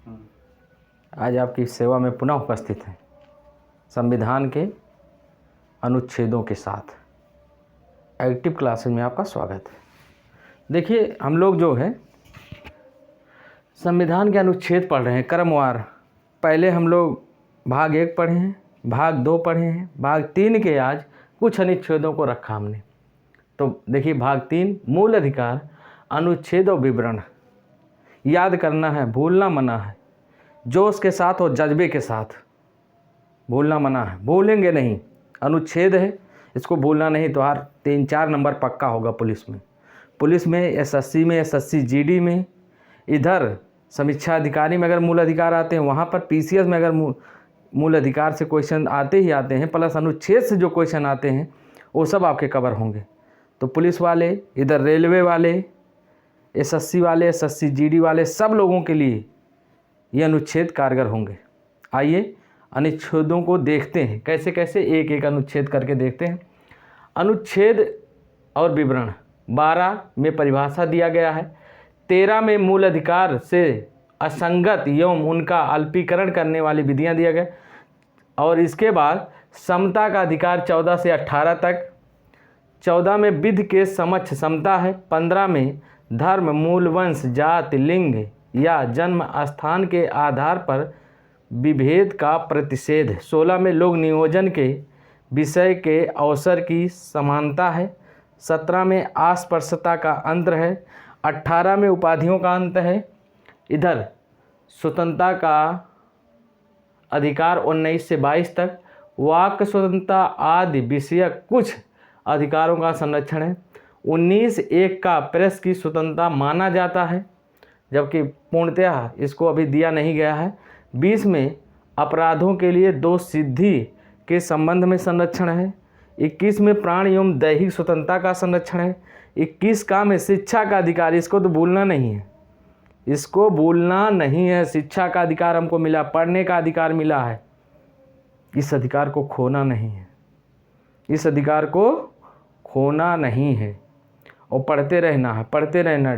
आज आपकी सेवा में पुनः उपस्थित हैं संविधान के अनुच्छेदों के साथ। एक्टिव क्लासेज में आपका स्वागत है। देखिए, हम लोग जो है संविधान के अनुच्छेद पढ़ रहे हैं क्रमवार। पहले हम लोग भाग 1 पढ़े हैं, भाग 2 पढ़े हैं, भाग 3 के आज कुछ अनुच्छेदों को रखा हमने। तो देखिए, भाग 3 मूल अधिकार अनुच्छेद और विवरण याद करना है, भूलना मना है। जोश के साथ और जज्बे के साथ भूलना मना है, भूलेंगे नहीं। अनुच्छेद है, इसको भूलना नहीं तो हर 3-4 नंबर पक्का होगा पुलिस में, एसएससी में, एसएससी जीडी में, इधर समीक्षा अधिकारी में अगर मूल अधिकार आते हैं, वहाँ पर पीसीएस में अगर मूल अधिकार से क्वेश्चन आते ही आते हैं, प्लस अनुच्छेद से जो क्वेश्चन आते हैं वो सब आपके कवर होंगे। तो पुलिस वाले, इधर रेलवे वाले, एसएससी वाले, एसएससी जीडी वाले, सब लोगों के लिए ये अनुच्छेद कारगर होंगे। आइए अनुच्छेदों को देखते हैं, कैसे कैसे एक एक अनुच्छेद करके देखते हैं। अनुच्छेद और विवरण 12 में परिभाषा दिया गया है, 13 में मूल अधिकार से असंगत एवं उनका अल्पीकरण करने वाली विधियां दिया गया, और इसके बाद समता का अधिकार 14 से 18 तक, 14 में विधि के समक्ष समता है, 15 में धर्म, मूल वंश, जाति, लिंग या जन्म स्थान के आधार पर विभेद का प्रतिषेध, 16 में लोक नियोजन के विषय के अवसर की समानता है, 17 में अस्पृश्यता का अंत है, 18 में उपाधियों का अंत है, इधर स्वतंत्रता का अधिकार 19 से 22 तक, वाक स्वतंत्रता आदि विषयक कुछ अधिकारों का संरक्षण है, 19(1) का प्रेस की स्वतंत्रता माना जाता है, जबकि पूर्णतः इसको अभी दिया नहीं गया है। 20 में अपराधों के लिए दोष सिद्धि के संबंध में संरक्षण है, 21 में प्राण एवं दैहिक स्वतंत्रता का संरक्षण है, 21 का में शिक्षा का अधिकार, इसको तो भूलना नहीं है, इसको भूलना नहीं है। शिक्षा का अधिकार हमको मिला, पढ़ने का अधिकार मिला है, इस अधिकार को खोना नहीं है, इस अधिकार को खोना नहीं है और पढ़ते रहना है, पढ़ते रहना।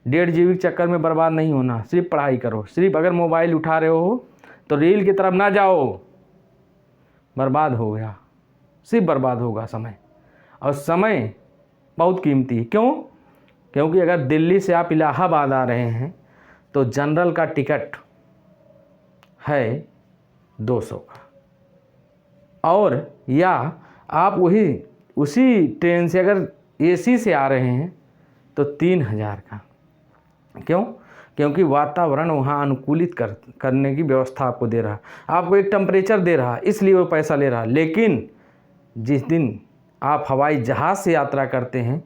1.5 GB के चक्कर में बर्बाद नहीं होना, सिर्फ पढ़ाई करो। सिर्फ अगर मोबाइल उठा रहे हो तो रील की तरफ ना जाओ, बर्बाद हो गया, सिर्फ बर्बाद होगा समय, और समय बहुत कीमती है। क्यों? क्योंकि अगर दिल्ली से आप इलाहाबाद आ रहे हैं तो जनरल का टिकट है 200 का, और या आप उसी ट्रेन से अगर एसी से आ रहे हैं तो 3000 का। क्यों? क्योंकि वातावरण वहाँ अनुकूलित करने की व्यवस्था आपको दे रहा, आपको एक टेम्परेचर दे रहा, इसलिए वो पैसा ले रहा। लेकिन जिस दिन आप हवाई जहाज़ से यात्रा करते हैं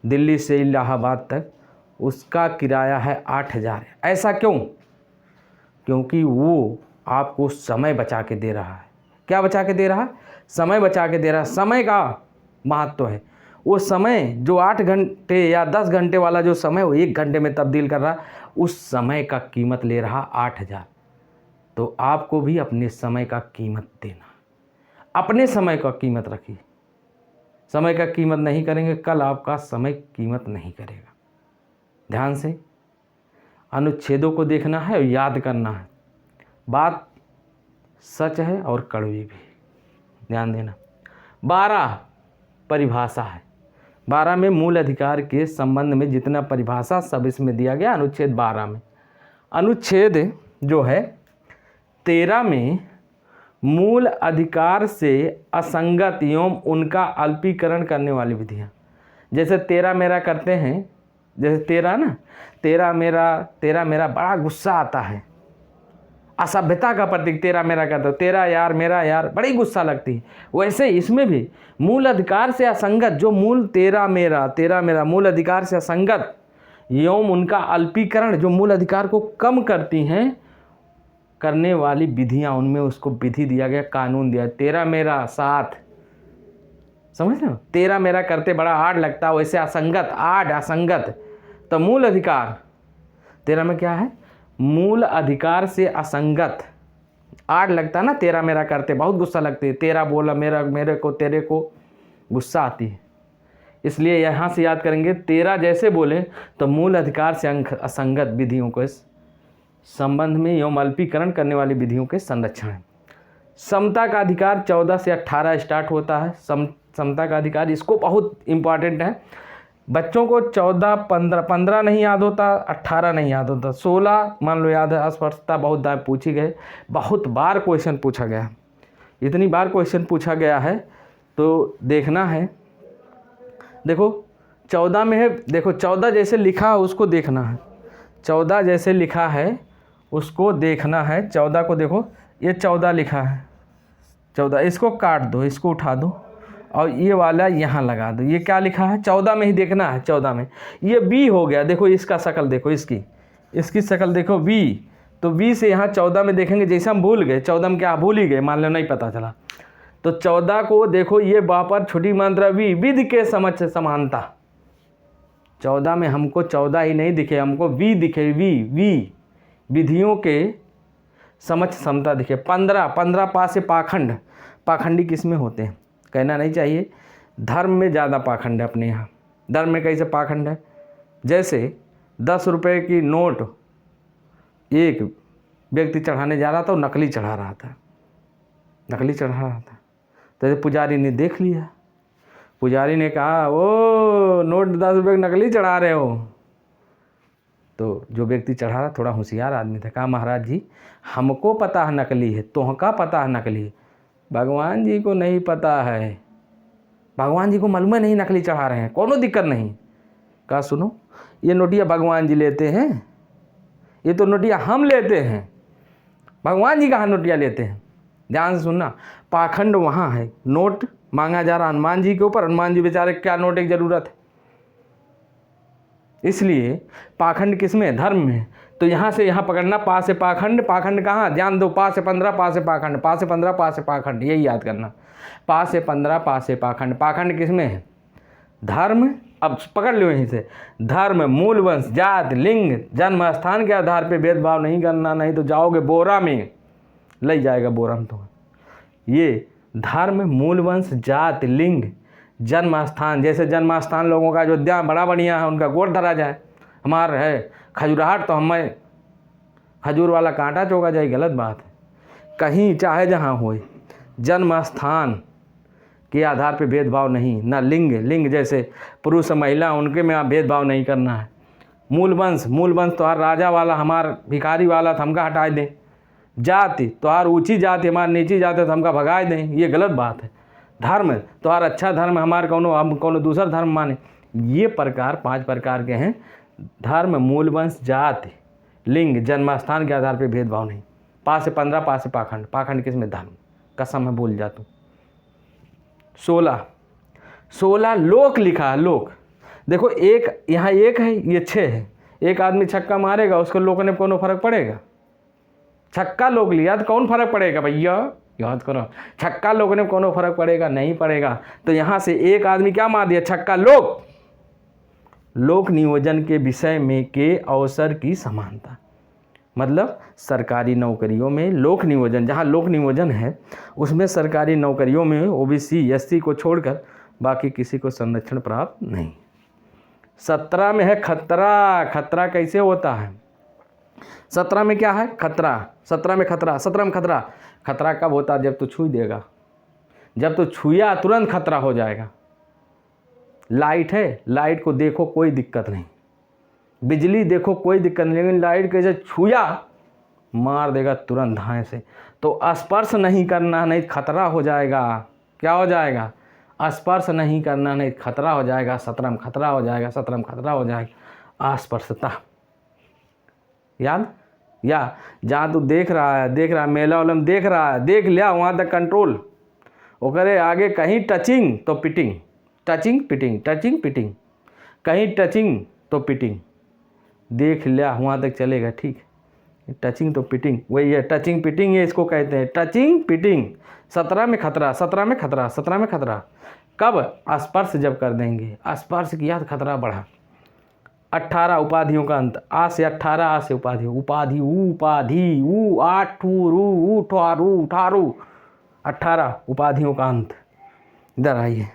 दिल्ली से इलाहाबाद तक, उसका किराया है 8000। ऐसा क्यों? क्योंकि वो आपको समय बचा के दे रहा है। क्या बचा के दे रहा है? समय बचा के दे रहा है। समय का महत्व है। वो समय जो 8 घंटे या 10 घंटे वाला जो समय वो 1 घंटे में तब्दील कर रहा, उस समय का कीमत ले रहा 8000। तो आपको भी अपने समय का कीमत देना, अपने समय का कीमत रखिए। समय का कीमत नहीं करेंगे, कल आपका समय कीमत नहीं करेगा। ध्यान से अनुच्छेदों को देखना है और याद करना है। बात सच है और कड़वी भी, ध्यान देना। 12 परिभाषा है। 12 में मूल अधिकार के संबंध में जितना परिभाषा सब इसमें दिया गया अनुच्छेद 12 में। अनुच्छेद जो है 13 में मूल अधिकार से असंगत एवं उनका अल्पीकरण करने वाली विधियाँ, जैसे तेरा मेरा करते हैं, जैसे तेरा मेरा बड़ा गुस्सा आता है, असभ्यता का प्रतीक तेरा मेरा करते हो, तेरा यार मेरा यार, बड़ी गुस्सा लगती है। वैसे इसमें भी मूल अधिकार से असंगत, जो मूल तेरा मेरा मूल अधिकार से असंगत एवं उनका अल्पीकरण, जो मूल अधिकार को कम करती हैं, करने वाली विधियां, उनमें उसको विधि दिया गया, कानून दिया। तेरा मेरा साथ, समझ रहे हो? तेरा मेरा करते बड़ा आड़ लगता है, वैसे असंगत, आड़ असंगत। तो मूल अधिकार 13 में क्या है? मूल अधिकार से असंगत, आड़ लगता ना, तेरा मेरा करते बहुत गुस्सा लगती है, तेरा बोला मेरे को, तेरे को गुस्सा आती है। इसलिए यहाँ से याद करेंगे, तेरा जैसे बोले तो मूल अधिकार से असंगत विधियों को संबंध में एवं अल्पीकरण करने वाली विधियों के संरक्षण है। समता का अधिकार 14 से 18 स्टार्ट होता है। समता का अधिकार, इसको बहुत इम्पॉर्टेंट है। बच्चों को 14, 15 नहीं याद होता, 18 नहीं याद होता, 16 मान लो याद है। अस्पृश्यता बहुत बार पूछी गई, बहुत बार क्वेश्चन पूछा गया, इतनी बार क्वेश्चन पूछा गया है तो देखना है। देखो 14 में है, देखो 14 जैसे लिखा है उसको देखना है, 14 जैसे लिखा है उसको देखना है। 14 को देखो, ये 14 लिखा है, 14 इसको काट दो, इसको उठा दो और ये वाला यहाँ लगा दो। ये क्या लिखा है? 14 में ही देखना है। 14 में ये बी हो गया, देखो इसका शक्ल देखो, इसकी शक्ल देखो बी, तो बी से यहाँ 14 में देखेंगे। जैसे हम भूल गए 14 में, क्या भूल ही गए, मान लो नहीं पता चला, तो 14 को देखो, ये वापर छोटी मात्रा वी, विधि के समक्ष समानता। 14 में हमको 14 ही नहीं दिखे, हमको वी दिखे, वी विधियों के समक्ष समता दिखे। 15 पा से पाखंड, पाखंडी किस में होते हैं? कहना नहीं चाहिए, धर्म में ज़्यादा पाखंड है अपने यहाँ। धर्म में कैसे पाखंड है? जैसे 10 रुपये की नोट एक व्यक्ति चढ़ाने जा रहा था, वो नकली चढ़ा रहा था, तो पुजारी ने देख लिया, पुजारी ने कहा, ओ नोट 10 रुपये की नकली चढ़ा रहे हो। तो जो व्यक्ति चढ़ा रहा थोड़ा होशियार आदमी था, कहा महाराज जी हमको पता है नकली है, तुमका पता है नकली है, भगवान जी को नहीं पता है, भगवान जी को मालूम है नहीं नकली चढ़ा रहे हैं, कोनो दिक्कत नहीं। कहा सुनो, ये नोटिया भगवान जी लेते हैं, ये तो नोटिया हम लेते हैं, भगवान जी कहाँ नोटिया लेते हैं। ध्यान से सुनना, पाखंड वहाँ है, नोट मांगा जा रहा हनुमान जी के ऊपर, हनुमान जी बेचारे क्या नोट की ज़रूरत है, इसलिए पाखंड किस में? धर्म में। तो यहाँ से यहाँ पकड़ना, पा से पाखंड, पाखंड कहाँ? ध्यान दो, पा से 15 पा से पाखंड, पा से 15 पा से पाखंड, यही याद करना, पा से 15 पा से पाखंड। पाखंड किस में है? धर्म। अब पकड़ लो यहीं से, धर्म, मूल वंश, जात, लिंग, जन्म स्थान के आधार पे भेदभाव नहीं करना, नहीं तो जाओगे बोरा में, ले जाएगा बोरा में। तो ये धर्म, मूल वंश, जात, लिंग, जन्म स्थान, जैसे जन्म स्थान लोगों का अयोध्या बड़ा बढ़िया है, उनका गोद धरा जाए, हमारा है खजुराहट, तो हमें खजूर वाला कांटा चोगा जाए, गलत बात है। कहीं चाहे जहाँ होए, जन्म स्थान के आधार पे भेदभाव नहीं, ना लिंग जैसे पुरुष महिला उनके में भेदभाव नहीं करना है। मूल वंश तो हर राजा वाला हमार भिखारी वाला तो हमका हटाए दें, जाति तो हर ऊँची जाति हमार नीची जाति तो हमका भगाए दें, ये गलत बात है। धर्म तो हर अच्छा धर्म हमारे हम कोनो दूसरा धर्म माने, ये प्रकार 5 प्रकार के हैं। धर्म, मूल वंश, जाति, लिंग, जन्मस्थान के आधार पे भेदभाव नहीं। पा से 15 पा से पाखंड, पाखंड किस में? धर्म। कसम मैं भूल जाता हूँ। 16 लोक लिखा है, लोक। देखो एक यहाँ एक है, ये 6 है। एक आदमी छक्का मारेगा, उसको लोक ने कोनो फर्क पड़ेगा? छक्का लोक लिया तो कौन फर्क पड़ेगा भैया, याद करो, छक्का लोग ने कोनो फर्क पड़ेगा? नहीं पड़ेगा। तो यहाँ से एक आदमी क्या मार दिया? छक्का। लोक नियोजन के विषय में के अवसर की समानता, मतलब सरकारी नौकरियों में लोक नियोजन, जहाँ लोक नियोजन है उसमें सरकारी नौकरियों में ओबीसी एससी को छोड़कर बाकी किसी को संरक्षण प्राप्त नहीं। 17 में है खतरा। खतरा कैसे होता है? 17 में क्या है? खतरा। 17 में खतरा। खतरा कब होता है? जब तो छू देगा, जब तो छुया तुरंत खतरा हो जाएगा। लाइट है, लाइट को देखो कोई दिक्कत नहीं, बिजली देखो कोई दिक्कत नहीं, लेकिन लाइट कैसे छुया मार देगा तुरंत धाए से। तो स्पर्श नहीं करना, नहीं खतरा हो जाएगा। क्या हो जाएगा? स्पर्श नहीं करना, नहीं खतरा हो जाएगा। 17 में खतरा हो जाएगा, 17 में खतरा हो जाएगा। अस्पर्शता याद, या जहाँ तू देख रहा है मेला वाला में देख रहा है, देख लिया वहाँ तक कंट्रोल, ओकरे आगे कहीं टचिंग तो pitting, touching pitting, touching pitting, कहीं टचिंग तो पिटिंग, देख लिया वहाँ तक चलेगा, ठीक। टचिंग तो पिटिंग, वही है, टचिंग पिटिंग है, इसको कहते हैं टचिंग पिटिंग। 17 में खतरा, 17 में खतरा, 17 में खतरा। कब? स्पर्श जब कर देंगे, स्पर्श किया तो खतरा बढ़ा। 18 उपाधियों का अंत, आ से 18, आ से उपाधि, उपाधि ऊ, आठू रू, ऊ ठारू, 18 उपाधियों का अंत। इधर आइए,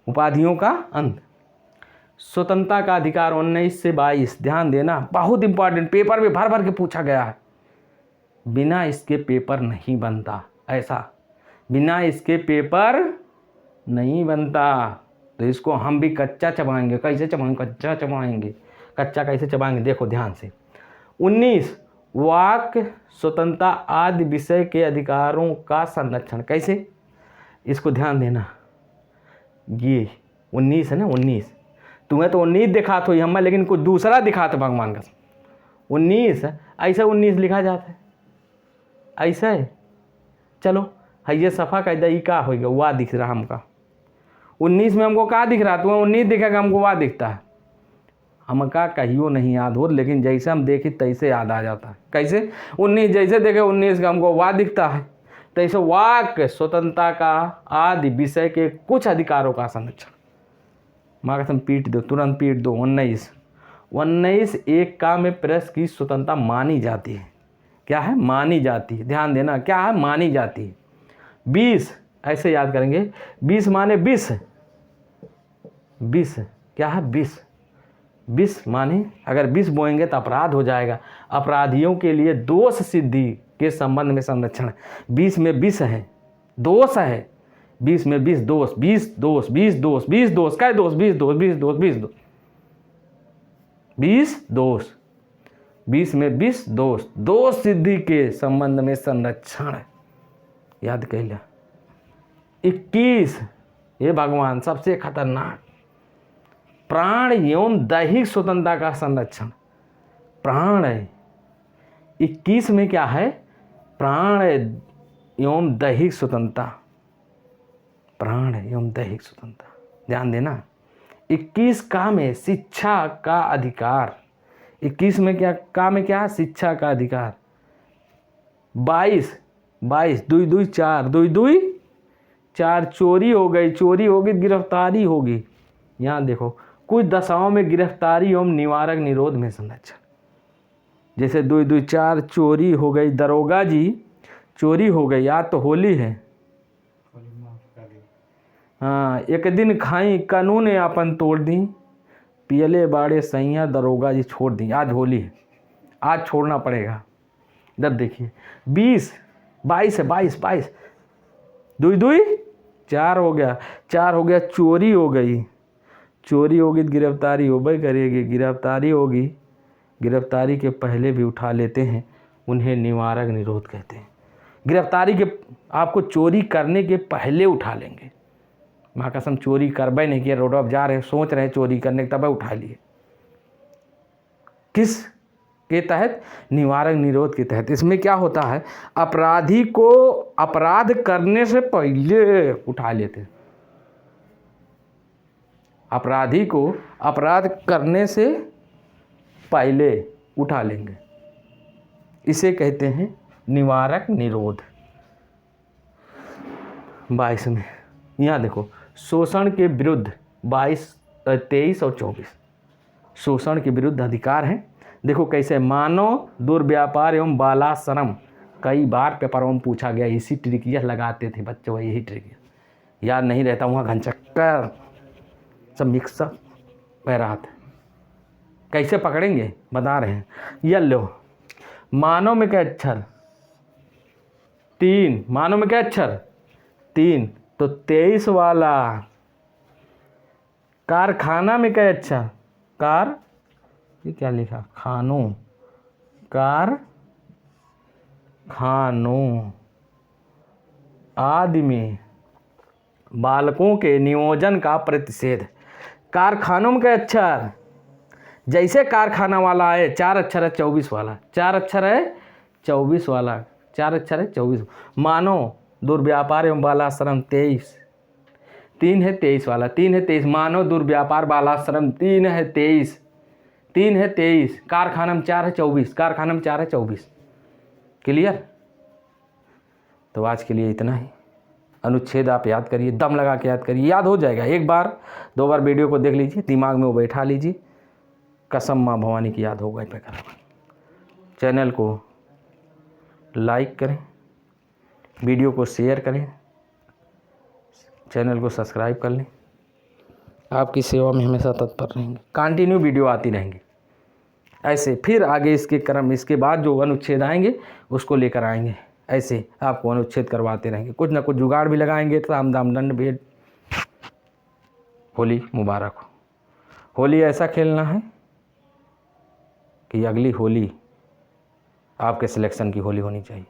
उपाधियों का अंत। स्वतंत्रता का अधिकार 19 से 22, ध्यान देना, बहुत इंपॉर्टेंट, पेपर में भर भर के पूछा गया है। बिना इसके पेपर नहीं बनता, ऐसा बिना इसके पेपर नहीं बनता। तो इसको हम भी कच्चा चबाएंगे। कैसे चबाएंगे? कच्चा चबाएंगे। कच्चा कैसे चबाएंगे? देखो ध्यान से। 19 वाक स्वतंत्रता आदि विषय के अधिकारों का संरक्षण। कैसे? इसको ध्यान देना, ये 19 है ना, 19 तुम्हें तो 19 दिखा तो हमें, लेकिन कुछ दूसरा दिखा तो भगवान का 19 ऐसा 19 लिखा जाता है, ऐसा है। चलो है ये सफ़ा का दई का होगा, वह दिख रहा हमका 19 में हमको क्या दिख रहा? तुम्हें 19 दिखेगा, हमको वह दिखता है। हमका कहियो नहीं याद हो, लेकिन जैसे हम देखे तैसे याद आ जाता है। कैसे? 19 जैसे देखे 19 का हमको वह दिखता है। तैसे वाक स्वतंत्रता का आदि विषय के कुछ अधिकारों का संरक्षण। माँ कसम पीट दो, तुरंत पीट दो। 19 एक काम में प्रेस की स्वतंत्रता मानी जाती है। क्या है? मानी जाती है। ध्यान देना, क्या है? मानी जाती है। 20 ऐसे याद करेंगे, 20 माने 20, 20 क्या है? 20 माने अगर 20 बोएंगे तो अपराध हो जाएगा। अपराधियों के लिए दोष सिद्धि के संबंध में संरक्षण। 20 में 20 है, दोष है। 20 में 20 दोष, 20 दोष, 20 दोष, 20 दोष, क्या दोष? 20 दोष, 20 दोष, 20 दोष, 20 दोष, 20 में 20 दोष, दोष सिद्धि के संबंध में संरक्षण। याद कर लिया। 21 ये भगवान सबसे खतरनाक, प्राण एवं दैहिक स्वतंत्रता का संरक्षण। प्राण है 21 में, क्या है? प्राण एवं दैहिक स्वतंत्रता, प्राण एवं दैहिक स्वतंत्रता। ध्यान देना। 21 का में शिक्षा का अधिकार। 21 में क्या का में क्या? शिक्षा का अधिकार। 22 2 2 4, 2 2 4 चोरी हो गई, चोरी होगी, गिरफ्तारी होगी। यहाँ देखो, कुछ दशाओं में गिरफ्तारी एवं निवारक निरोध में संरक्षण। जैसे 2 2 4 चोरी हो गई, दरोगा जी चोरी हो गई, आज तो होली है। हाँ, एक दिन खाई कानून अपन तोड़ दी, पियले बाड़े सैया दरोगा जी छोड़ दी, आज होली है, आज छोड़ना पड़ेगा। इधर देखिए 22 है, 22 2 2 4 हो गया, 4 हो गया, चोरी हो गई, चोरी होगी तो गिरफ्तारी हो गई करेगी, गिरफ्तारी होगी, गिरफ्तारी के पहले भी उठा लेते हैं, उन्हें निवारक निरोध कहते हैं। गिरफ्तारी के आपको चोरी करने के पहले उठा लेंगे। माँ कसम चोरी करबे नहीं किया, रोड पर जा रहे सोच रहे चोरी करने के, तब उठा लिए। किस के तहत? निवारक निरोध के तहत। इसमें क्या होता है? अपराधी को अपराध करने से पहले उठा लेते हैं। अपराधी को अपराध करने से पहले उठा लेंगे, इसे कहते हैं निवारक निरोध। 22 में यहाँ देखो, शोषण के विरुद्ध 23 और 24 शोषण के विरुद्ध अधिकार है। देखो कैसे, मानव दुर्व्यापार एवं बालाश्रम। कई बार पेपरों में पूछा गया, इसी ट्रिक यह लगाते थे बच्चों, यही ट्रिक याद नहीं रहता, वहाँ घनचक्कर सब मिक्सअप बह रहा था। कैसे पकड़ेंगे बता रहे हैं। यह लो, मानव में क्या अक्षर? 3, मानव में क्या अक्षर? 3, तो 23 वाला। कारखाना में क्या अक्षर? कार, ये क्या लिखा? खानों, कार खानों आदि में बालकों के नियोजन का प्रतिषेध। कारखानों में क्या अक्षर? जैसे कारखाना वाला है 4 अक्षर है, 24 वाला 4 अक्षर है, 24 वाला 4 अक्षर है, 24। मानो दुर्व्यापार एवं बालाश्रम 23, 3 है 23 वाला, 3 है 23। मानो दुर्व्यापार बालाश्रम 3 है 23, 3 है 23। कारखाना में 4 है 24, कारखाना में 4 है 24। क्लियर? तो आज के लिए इतना ही। अनुच्छेद आप याद करिए, दम लगा के याद करिए, याद हो जाएगा। एक बार 2 बार वीडियो को देख लीजिए, दिमाग में वो बैठा लीजिए, कसम माँ भवानी की याद होगा पे करा। चैनल को लाइक करें, वीडियो को शेयर करें, चैनल को सब्सक्राइब कर लें। आपकी सेवा में हमेशा तत्पर रहेंगे। कंटिन्यू वीडियो आती रहेंगी ऐसे। फिर आगे इसके क्रम, इसके बाद जो अनुच्छेद आएंगे उसको लेकर आएंगे। ऐसे आपको अनुच्छेद करवाते रहेंगे, कुछ ना कुछ जुगाड़ भी लगाएंगे। साम दाम दंड भेद। होली मुबारक हो। होली ऐसा खेलना है कि अगली होली आपके सिलेक्शन की होली होनी चाहिए।